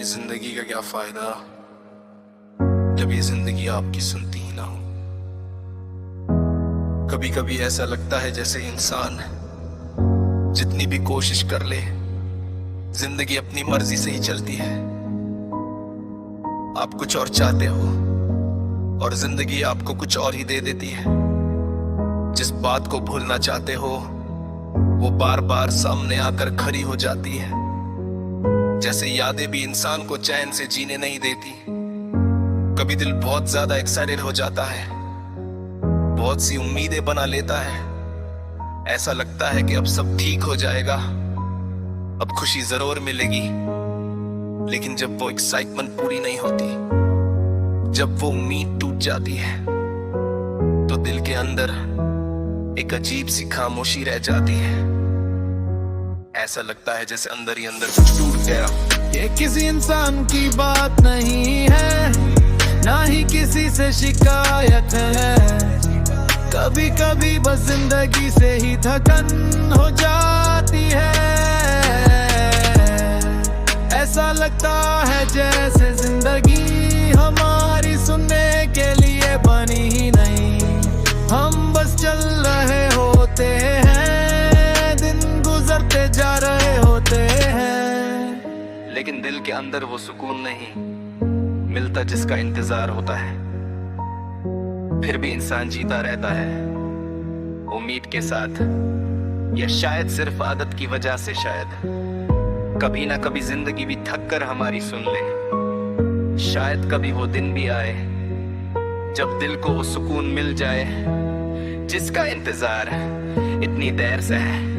इस जिंदगी का क्या फायदा जब ये जिंदगी आपकी सुनती ही ना हो। कभी कभी ऐसा लगता है जैसे इंसान जितनी भी कोशिश कर ले जिंदगी अपनी मर्जी से ही चलती है। आप कुछ और चाहते हो और जिंदगी आपको कुछ और ही दे देती है। जिस बात को भूलना चाहते हो वो बार बार सामने आकर खड़ी हो जाती है। जैसे यादें भी इंसान को चैन से जीने नहीं देती। कभी दिल बहुत ज्यादा एक्साइटेड हो जाता है, बहुत सी उम्मीदें बना लेता है। ऐसा लगता है कि अब सब ठीक हो जाएगा, अब खुशी जरूर मिलेगी। लेकिन जब वो एक्साइटमेंट पूरी नहीं होती, जब वो उम्मीद टूट जाती है, तो दिल के अंदर एक अजीब सी खामोशी रह जाती है। ऐसा लगता है जैसे अंदर ही अंदर कुछ टूट गया। ये किसी इंसान की बात नहीं है, ना ही किसी से शिकायत है। कभी कभी बस जिंदगी से ही थकन हो जाती है। ऐसा लगता है जैसे जिंदगी हमारी सुनने के लिए बनी ही नहीं। हम बस चल रहे होते हैं, दिन गुजरते जा रहे होते हैं, लेकिन दिल के अंदर वो सुकून नहीं मिलता जिसका इंतजार होता है। फिर भी इंसान जीता रहता है उम्मीद के साथ, या शायद सिर्फ आदत की वजह से। शायद कभी ना कभी जिंदगी भी थक कर हमारी सुन ले। शायद कभी वो दिन भी आए जब दिल को वो सुकून मिल जाए जिसका इंतजार इतनी देर से है।